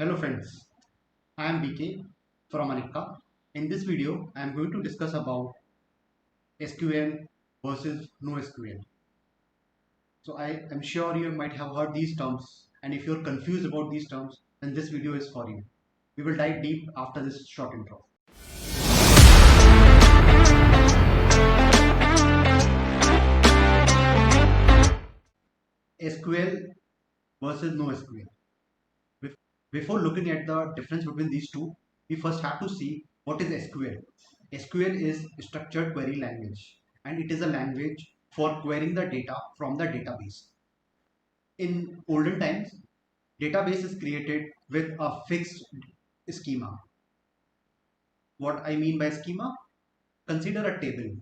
Hello friends, I am BK from Anika. In this video, I am going to discuss about SQL versus NoSQL. So I am sure you might have heard these terms, and if you're confused about these terms, then this video is for you. We will dive deep after this short intro. SQL versus NoSQL. Before looking at the difference between these two, we first have to see what is SQL. SQL is structured query language, and it is a language for querying the data from the database. In olden times, database is created with a fixed schema. What I mean by schema? Consider a table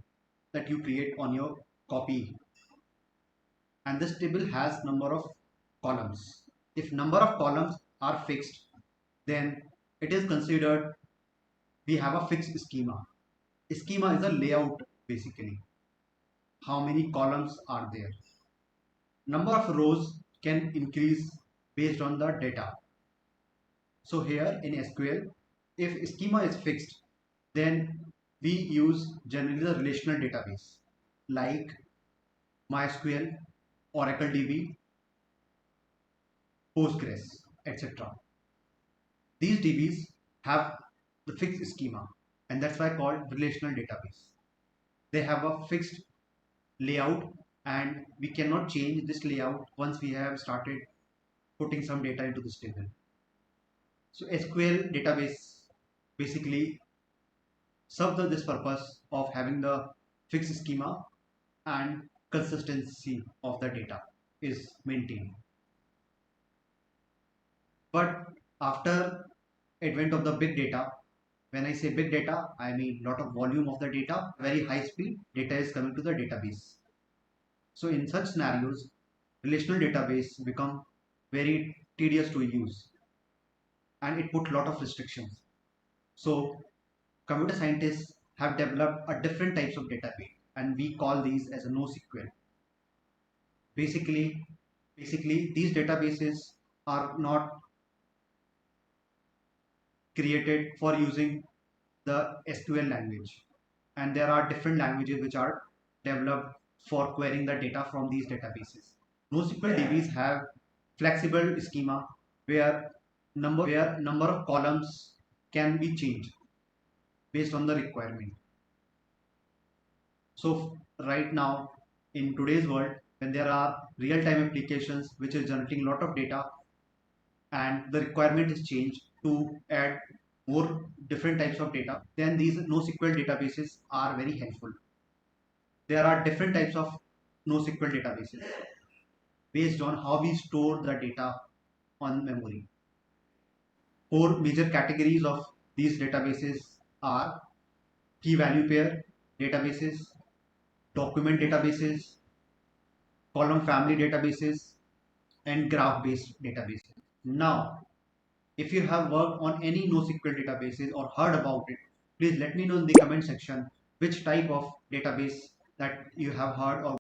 that you create on your copy, and this table has number of columns. If number of columns are fixed, then it is considered we have a fixed schema. Schema is a layout basically. How many columns are there? Number of rows can increase based on the data. So here in SQL, if schema is fixed, then we use generally the relational database like MySQL, Oracle DB, Postgres, etc. These DBs have the fixed schema, and that's why called relational database. They have a fixed layout, and we cannot change this layout once we have started putting some data into this table. So SQL database basically serves this purpose of having the fixed schema and consistency of the data is maintained. But after advent of the big data, when I say big data, I mean lot of volume of the data, very high speed data is coming to the database. So in such scenarios, relational database become very tedious to use, and it put lot of restrictions. So computer scientists have developed a different types of database, and we call these as a NoSQL. Basically, these databases are not created for using the SQL language, and there are different languages which are developed for querying the data from these databases. NoSQL DBs have flexible schema where number of columns can be changed based on the requirement. So right now in today's world, when there are real-time applications which is generating a lot of data and the requirement is changed to add more different types of data, then these NoSQL databases are very helpful. There are different types of NoSQL databases based on how we store the data on memory. Four major categories of these databases are key value pair databases, document databases, column family databases, and graph based databases. Now, if you have worked on any NoSQL databases or heard about it, please let me know in the comment section which type of database that you have heard or.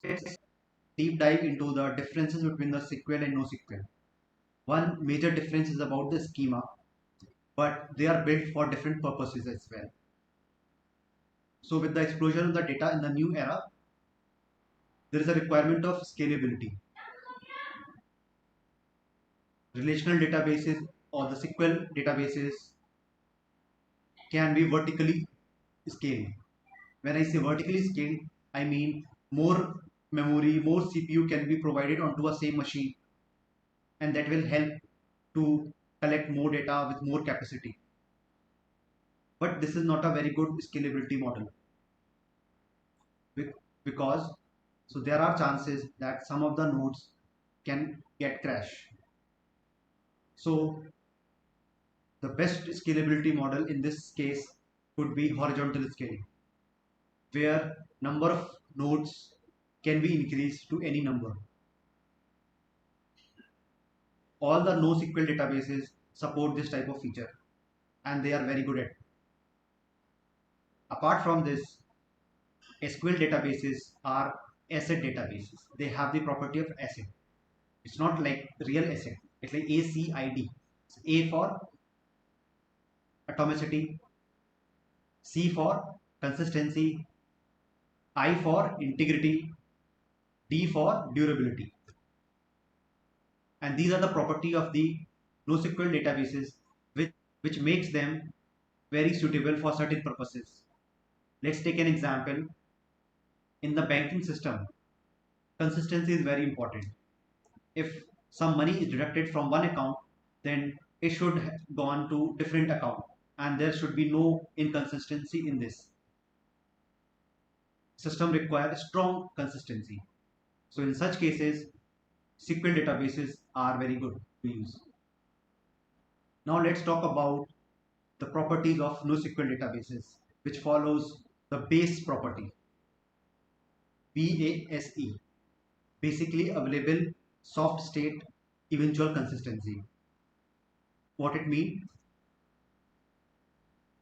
Let's deep dive into the differences between the SQL and NoSQL. One major difference is about the schema, but they are built for different purposes as well. So with the explosion of the data in the new era, there is a requirement of scalability. Relational databases or the SQL databases can be vertically scaled. When I say vertically scaled, I mean more memory, more CPU can be provided onto a same machine, and that will help to collect more data with more capacity. But this is not a very good scalability model because so there are chances that some of the nodes can get crash. So the best scalability model in this case could be horizontal scaling, where number of nodes can be increased to any number. All the NoSQL databases support this type of feature, and they are very good at it. Apart from this, SQL databases are asset databases. They have the property of asset. It's not like real asset. It's like ACID. A for atomicity, C for consistency, I for integrity, D for durability. And these are the property of the NoSQL databases which makes them very suitable for certain purposes. Let's take an example. In the banking system, consistency is very important. If some money is deducted from one account, then it should have gone to different account, and there should be no inconsistency in this. System requires strong consistency. So in such cases, SQL databases are very good to use. Now let's talk about the properties of NoSQL databases, which follows the base property, BASE, basically available soft state eventual consistency. What it means?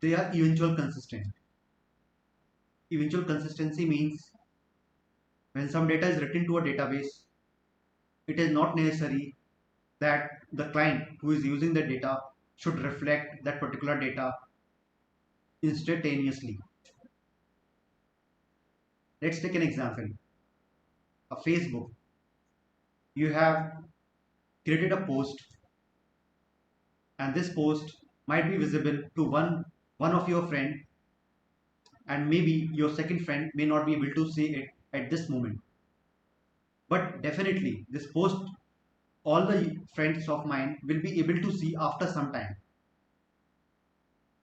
They are eventual consistent. Eventual consistency means when some data is written to a database, it is not necessary that the client who is using the data should reflect that particular data instantaneously. Let's take an example. A Facebook. You have created a post, and this post might be visible to one of your friend, and maybe your second friend may not be able to see it at this moment. But definitely this post all the friends of mine will be able to see after some time,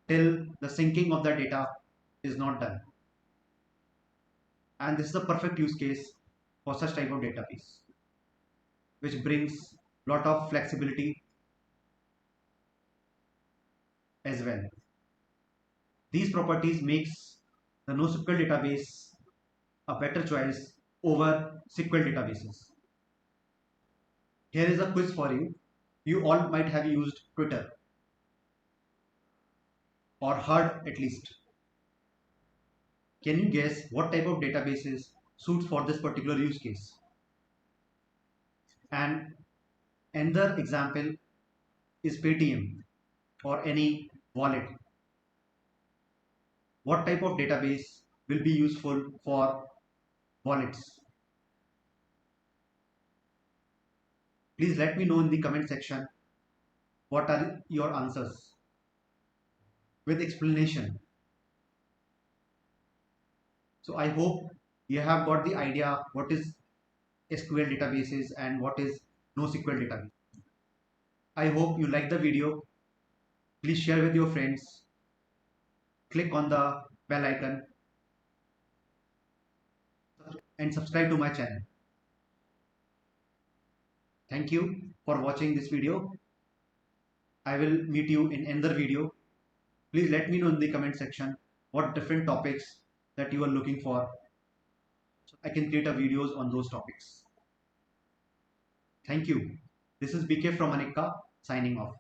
till the syncing of the data is not done. And this is a perfect use case for such type of database, which brings lot of flexibility as well. These properties makes the NoSQL database a better choice over SQL databases. Here is a quiz for you. You all might have used Twitter, or heard at least. Can you guess what type of databases suits for this particular use case? And another example is Paytm or any wallet. What type of database will be useful for wallets? Please let me know in the comment section what are your answers with explanation. So I hope you have got the idea what is SQL databases and what is NoSQL database. I hope you like the video. Please share with your friends. Click on the bell icon and subscribe to my channel. Thank you for watching this video. I will meet you in another video. Please let me know in the comment section what different topics that you are looking for, so I can create a videos on those topics. Thank you. This is BK from Anika signing off.